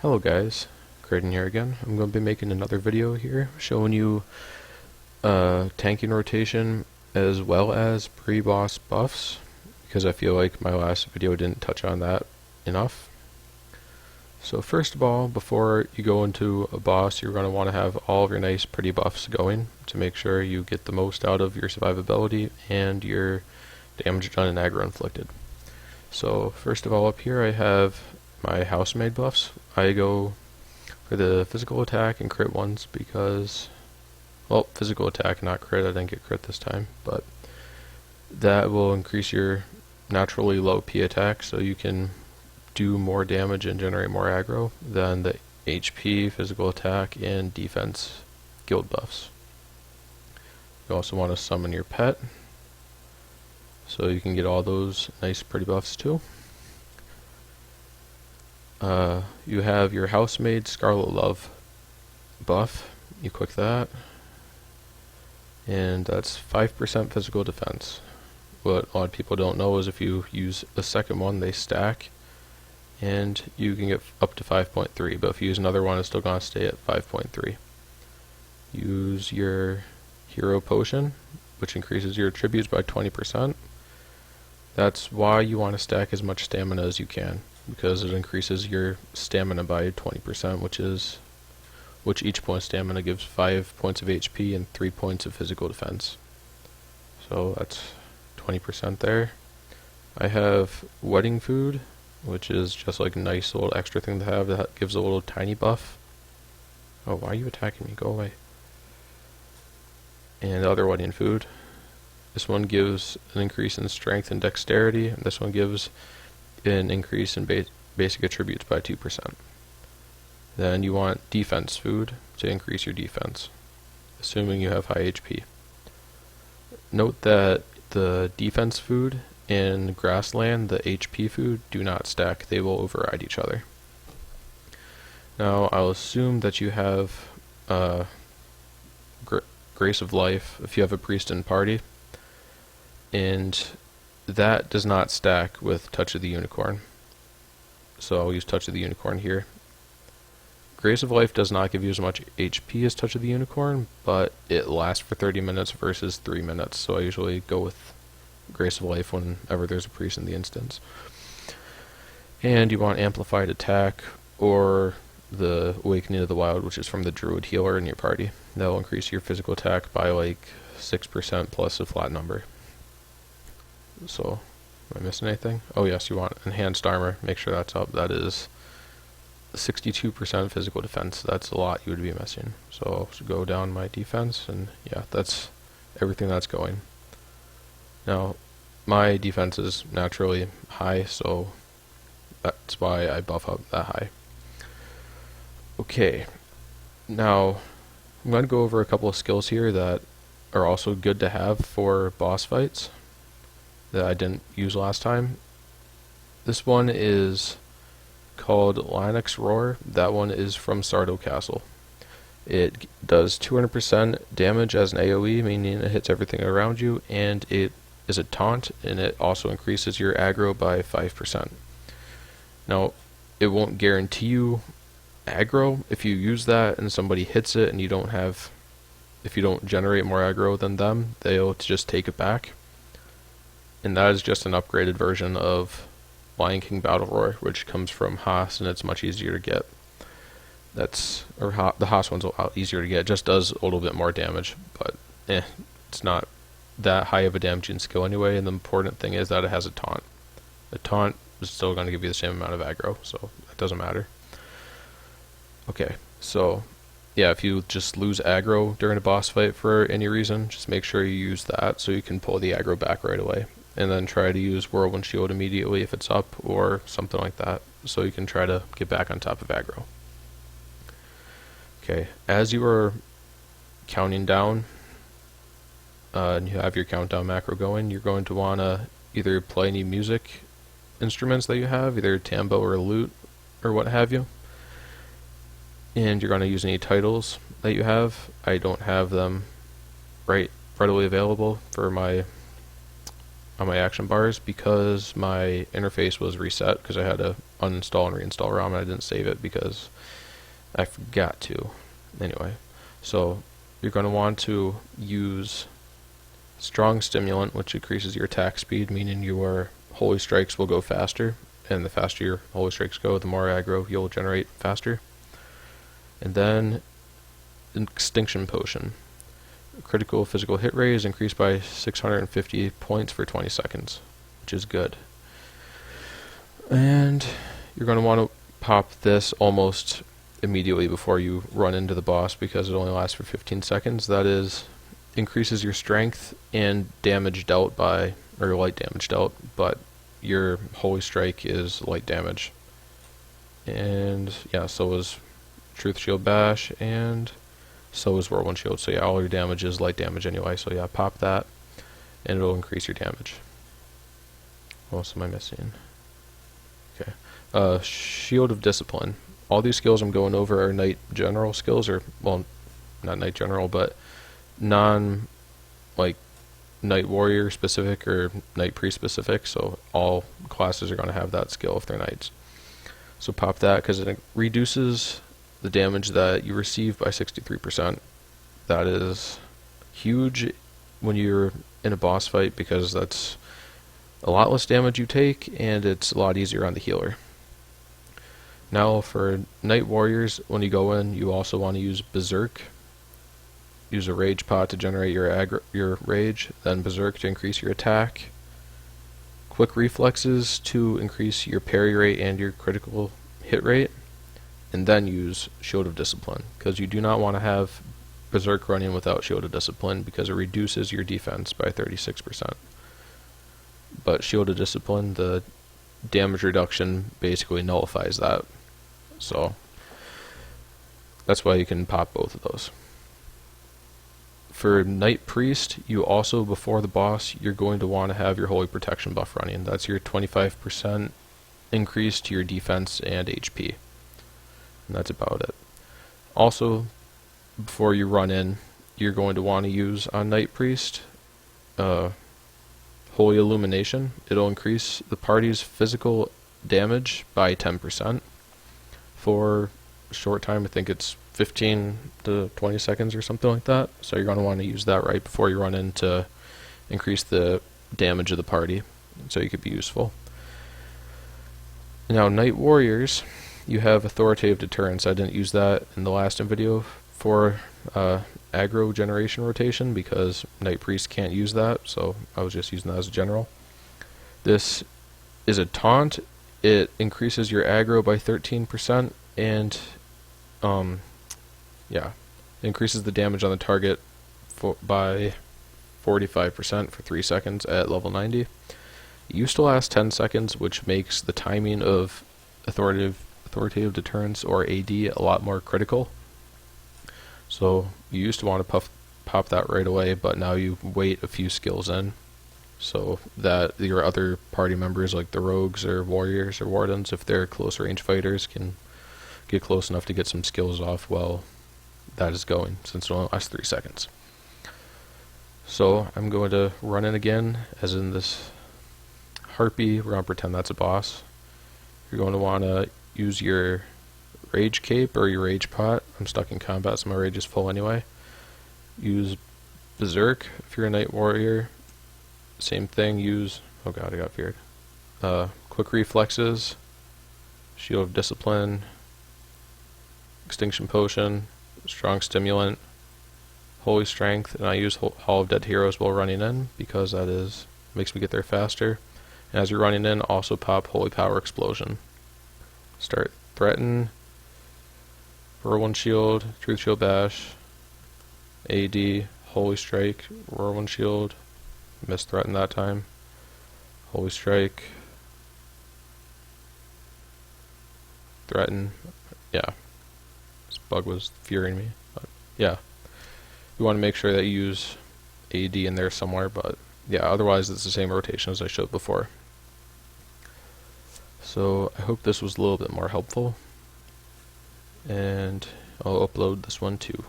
Hello guys, Creighton here again. I'm going to be making another video here showing you tanking rotation as well as pre-boss buffs, because I feel like my last video didn't touch on that enough. So first of all, before you go into a boss, you're going to want to have all of your nice pretty buffs going to make sure you get the most out of your survivability and your damage done and aggro inflicted. So first of all, up here I have my house-made buffs. I go for the physical attack and crit ones because, well, physical attack, not crit. I didn't get crit this time, but that will increase your naturally low P attack, so you can do more damage and generate more aggro than the HP, physical attack, and defense guild buffs. You also want to summon your pet, so you can get all those nice pretty buffs too. You have your house-made Scarlet Love buff. You click that, and that's 5% physical defense. What a lot of people don't know is if you use the second one, they stack, and you can get up to 5.3, but if you use another one, it's still going to stay at 5.3. Use your hero potion, which increases your attributes by 20%. That's why you want to stack as much stamina as you can, because it increases your stamina by 20%, which each point of stamina gives 5 points of HP and 3 points of physical defense. So that's 20% there. I have wedding food, which is just like a nice little extra thing to have that gives a little tiny buff. Oh, why are you attacking me? Go away. And other wedding food. This one gives an increase in strength and dexterity, and this one gives an increase in basic attributes by 2%. Then you want defense food to increase your defense, assuming you have high HP. Note that the defense food in grassland, the HP food, do not stack. They will override each other. Now I'll assume that you have Grace of Life if you have a priest in party, and that does not stack with Touch of the Unicorn. So I'll use Touch of the Unicorn here. Grace of Life does not give you as much HP as Touch of the Unicorn, but it lasts for 30 minutes versus 3 minutes, so I usually go with Grace of Life whenever there's a priest in the instance. And you want Amplified Attack or the Awakening of the Wild, which is from the Druid Healer in your party. That will increase your physical attack by like 6% plus a flat number. So, am I missing anything? Oh yes, you want Enhanced Armor. Make sure that's up. That is 62% physical defense. That's a lot you would be missing. So go down my defense, and yeah, that's everything that's going. Now, my defense is naturally high, so that's why I buff up that high. Okay, now I'm going to go over a couple of skills here that are also good to have for boss fights that I didn't use last time. This one is called Linux Roar. That one is from Sardo Castle. It does 200% damage as an AoE, meaning it hits everything around you, and it is a taunt, and it also increases your aggro by 5%. Now, it won't guarantee you aggro if you use that and somebody hits it and if you don't generate more aggro than them, they'll just take it back. And that is just an upgraded version of Lion King Battle Roar, which comes from Haas, and it's much easier to get. The Haas one's a lot easier to get. It just does a little bit more damage, but it's not that high of a damaging skill anyway, and the important thing is that it has a taunt. The taunt is still going to give you the same amount of aggro, so it doesn't matter. Okay, so yeah, if you just lose aggro during a boss fight for any reason, just make sure you use that so you can pull the aggro back right away. And then try to use Whirlwind Shield immediately if it's up, or something like that, so you can try to get back on top of aggro. Okay, as you are counting down, and you have your countdown macro going, you're going to want to either play any music instruments that you have, either tambo or lute, or what have you. And you're going to use any titles that you have. I don't have them readily available for my on my action bars because my interface was reset because I had to uninstall and reinstall ROM and I didn't save it because I forgot to. Anyway, so you're going to want to use strong stimulant, which increases your attack speed, meaning your holy strikes will go faster, and the faster your holy strikes go, the more aggro you'll generate faster. And then Extinction Potion. Critical physical hit rate is increased by 650 points for 20 seconds, which is good. And you're going to want to pop this almost immediately before you run into the boss because it only lasts for 15 seconds. That is, increases your strength and damage dealt by, or light damage dealt, but your holy strike is light damage. And yeah, so is Truth Shield Bash, and so is Whirlwind Shield. So yeah, all your damage is light damage anyway, so yeah, pop that, and it'll increase your damage. What else am I missing? Okay. Shield of Discipline. All these skills I'm going over are Knight General skills, or, well, not Knight General, but like, Knight Warrior specific or Knight Priest specific, so all classes are going to have that skill if they're Knights. So pop that, because it reduces the damage that you receive by 63%. That is huge when you're in a boss fight, because that's a lot less damage you take, and it's a lot easier on the healer. Now for Knight Warriors, when you go in, you also want to use Berserk. Use a Rage Pot to generate your Rage, then Berserk to increase your attack, Quick Reflexes to increase your parry rate and your critical hit rate, and then use Shield of Discipline, because you do not want to have Berserk running without Shield of Discipline because it reduces your defense by 36%. But Shield of Discipline, the damage reduction basically nullifies that. So that's why you can pop both of those. For Knight Priest, you also, before the boss, you're going to want to have your Holy Protection buff running. That's your 25% increase to your defense and HP. And that's about it. Also, before you run in, you're going to want to use on Knight Priest Holy Illumination. It'll increase the party's physical damage by 10% for a short time. I think it's 15 to 20 seconds or something like that. So you're going to want to use that right before you run in to increase the damage of the party, so you could be useful. Now, Knight Warriors, you have Authoritative Deterrence. I didn't use that in the last video for aggro generation rotation because Knight Priest can't use that, so I was just using that as a general. This is a taunt. It increases your aggro by 13%, and yeah, it increases the damage on the target by 45% for 3 seconds at level 90. It used to last 10 seconds, which makes the timing of authoritative deterrence, or AD, a lot more critical. So you used to want to pop that right away, but now you wait a few skills in, so that your other party members, like the rogues or warriors or wardens, if they're close range fighters, can get close enough to get some skills off while that is going, since it only lasts 3 seconds. So I'm going to run in again, as in this Harpy. We're going to pretend that's a boss. You're going to want to use your Rage Cape or your Rage Pot. I'm stuck in combat, so my rage is full anyway. Use Berserk if you're a Knight Warrior. Same thing, use... oh god, I got feared. Quick Reflexes, Shield of Discipline, Extinction Potion, Strong Stimulant, Holy Strength, and I use Hall of Dead Heroes while running in because that makes me get there faster. And as you're running in, also pop Holy Power Explosion. Start Threaten, Whirlwind Shield, Truth Shield Bash, AD, Holy Strike, Whirlwind Shield, missed Threaten that time, Holy Strike, Threaten, yeah, this bug was furying me, but yeah, you want to make sure that you use AD in there somewhere, but yeah, otherwise it's the same rotation as I showed before. So I hope this was a little bit more helpful, and I'll upload this one too.